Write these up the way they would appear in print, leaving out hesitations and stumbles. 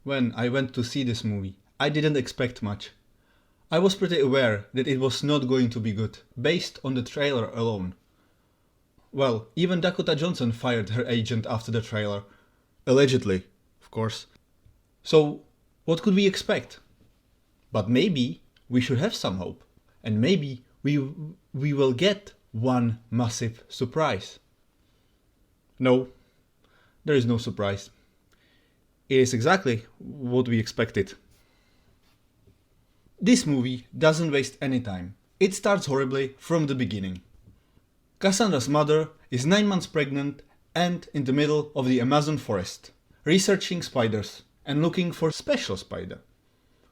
When I went to see this movie, I didn't expect much. I was pretty aware that it was not going to be good, based on the trailer alone. Well, even Dakota Johnson fired her agent after the trailer. Allegedly, of course. So, what could we expect? But maybe we should have some hope. And maybe we will get one massive surprise. No, there is no surprise. It is exactly what we expected. This movie doesn't waste any time. It starts horribly from the beginning. Cassandra's mother is 9 months pregnant and in the middle of the Amazon forest, researching spiders and looking for special spider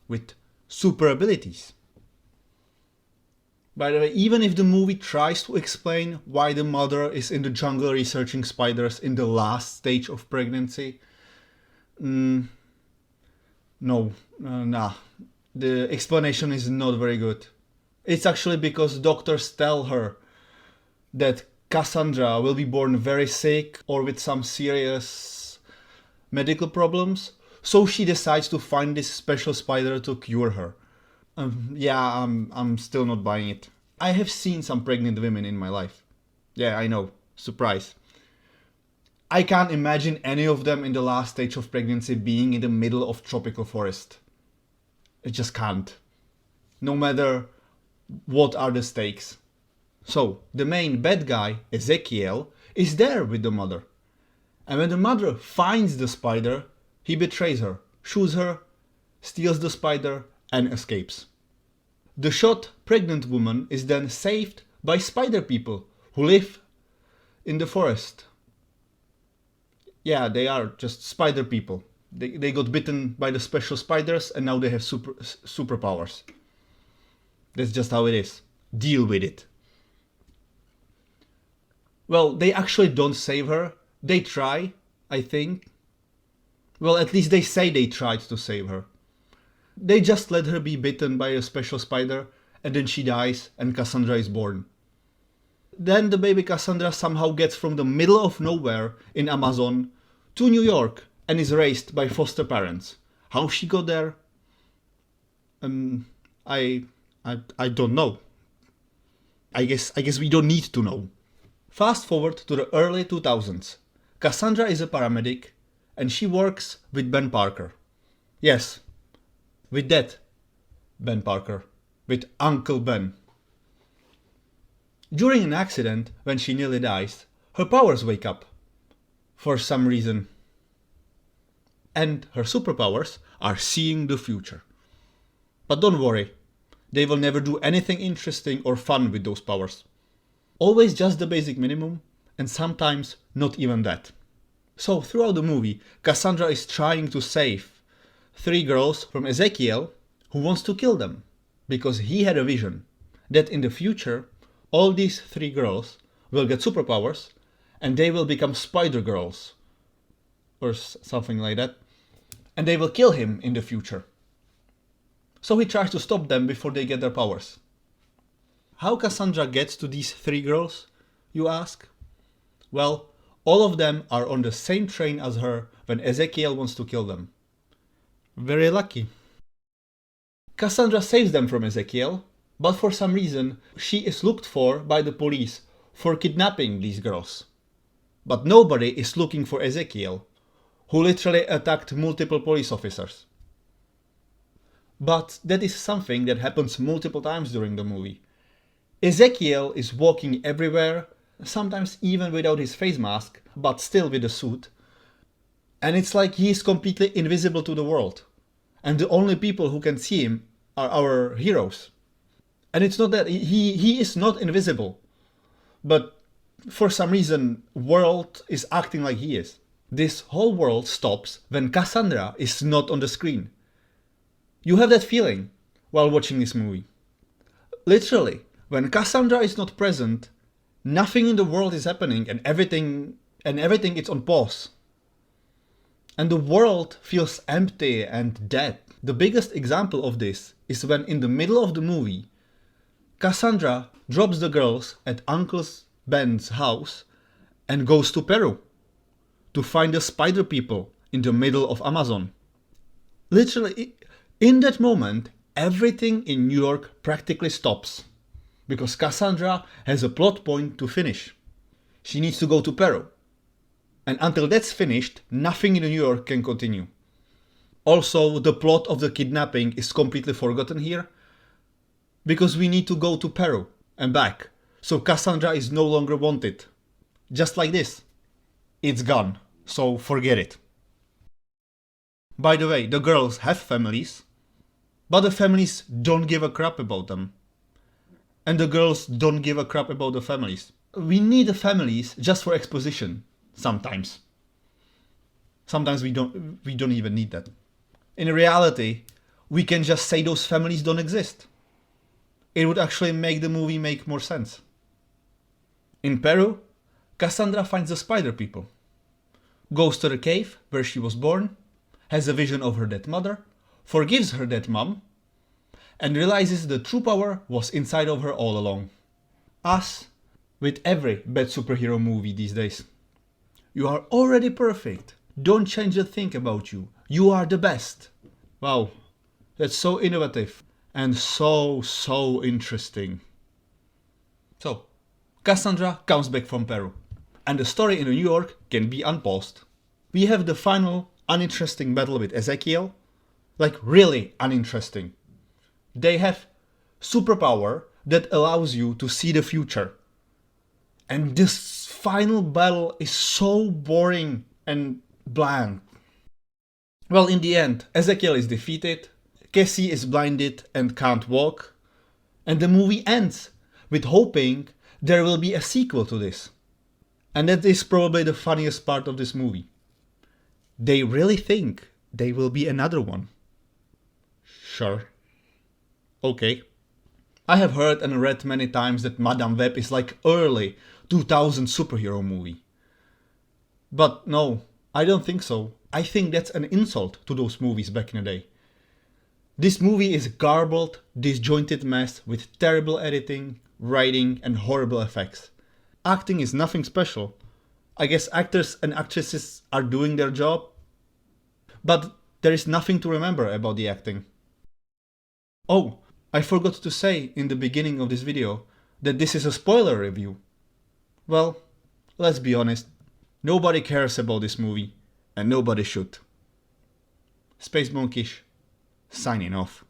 with super abilities. By the way, even if the movie tries to explain why the mother is in the jungle researching spiders in the last stage of pregnancy, nah. The explanation is not very good. It's actually because doctors tell her that Cassandra will be born very sick or with some serious medical problems, so she decides to find this special spider to cure her. I'm still not buying it. I have seen some pregnant women in my life. Yeah, I know. Surprise. I can't imagine any of them in the last stage of pregnancy being in the middle of tropical forest. It just can't. No matter what are the stakes. So, the main bad guy, Ezekiel, is there with the mother. And when the mother finds the spider, he betrays her, shoots her, steals the spider, and escapes. The shot pregnant woman is then saved by spider people who live in the forest. Yeah, they are just spider people. They got bitten by the special spiders and now they have superpowers. That's just how it is. Deal with it. Well, they actually don't save her. They try, I think. Well, at least they say they tried to save her. They just let her be bitten by a special spider and then she dies and Cassandra is born. Then the baby Cassandra somehow gets from the middle of nowhere in Amazon to New York and is raised by foster parents. How she got there? I don't know. I guess we don't need to know. Fast forward to the early 2000s. Cassandra is a paramedic and she works with Ben Parker. Yes, with that Ben Parker. With Uncle Ben. During an accident, when she nearly dies, her powers wake up. For some reason. And her superpowers are seeing the future. But don't worry, they will never do anything interesting or fun with those powers. Always just the basic minimum, and sometimes not even that. So throughout the movie, Cassandra is trying to save 3 girls from Ezekiel, who wants to kill them, because he had a vision that in the future, all these 3 girls will get superpowers, and they will become spider girls, or something like that, and they will kill him in the future. So he tries to stop them before they get their powers. How Cassandra gets to these 3 girls, you ask? Well, all of them are on the same train as her when Ezekiel wants to kill them. Very lucky. Cassandra saves them from Ezekiel, but for some reason she is looked for by the police for kidnapping these girls. But nobody is looking for Ezekiel, who literally attacked multiple police officers. But that is something that happens multiple times during the movie. Ezekiel is walking everywhere, sometimes even without his face mask, but still with a suit. And it's like he is completely invisible to the world. And the only people who can see him are our heroes. And it's not that, he is not invisible. But for some reason, world is acting like he is. This whole world stops when Cassandra is not on the screen. You have that feeling while watching this movie. Literally, when Cassandra is not present, nothing in the world is happening and everything is on pause. And the world feels empty and dead. The biggest example of this is when in the middle of the movie, Cassandra drops the girls at Uncle Ben's house and goes to Peru to find the spider people in the middle of Amazon. Literally, in that moment, everything in New York practically stops. Because Cassandra has a plot point to finish. She needs to go to Peru. And until that's finished, nothing in New York can continue. Also, the plot of the kidnapping is completely forgotten here. Because we need to go to Peru and back. So Cassandra is no longer wanted. Just like this. It's gone. So forget it. By the way, the girls have families. But the families don't give a crap about them. And the girls don't give a crap about the families. We need the families just for exposition. Sometimes. Sometimes we don't even need that. In reality, we can just say those families don't exist. It would actually make the movie make more sense. In Peru, Cassandra finds the spider people. Goes to the cave where she was born, has a vision of her dead mother, forgives her dead mom, and realizes the true power was inside of her all along. As with every bad superhero movie these days. You are already perfect. Don't change a thing about you. You are the best. Wow, that's so innovative and so interesting. So, Cassandra comes back from Peru, and the story in New York can be unpaused. We have the final uninteresting battle with Ezekiel, like really uninteresting. They have superpower that allows you to see the future. And this final battle is so boring and bland. Well, in the end, Ezekiel is defeated, Cassie is blinded and can't walk, and the movie ends with hoping there will be a sequel to this. And that is probably the funniest part of this movie. They really think there will be another one. Sure. Okay. I have heard and read many times that Madame Web is like early 2000 superhero movie. But no, I don't think so. I think that's an insult to those movies back in the day. This movie is a garbled, disjointed mess with terrible editing, writing and horrible effects. Acting is nothing special. I guess actors and actresses are doing their job. But there is nothing to remember about the acting. Oh, I forgot to say in the beginning of this video that this is a spoiler review. Well, let's be honest, nobody cares about this movie, and nobody should. SpacMonkish, signing off.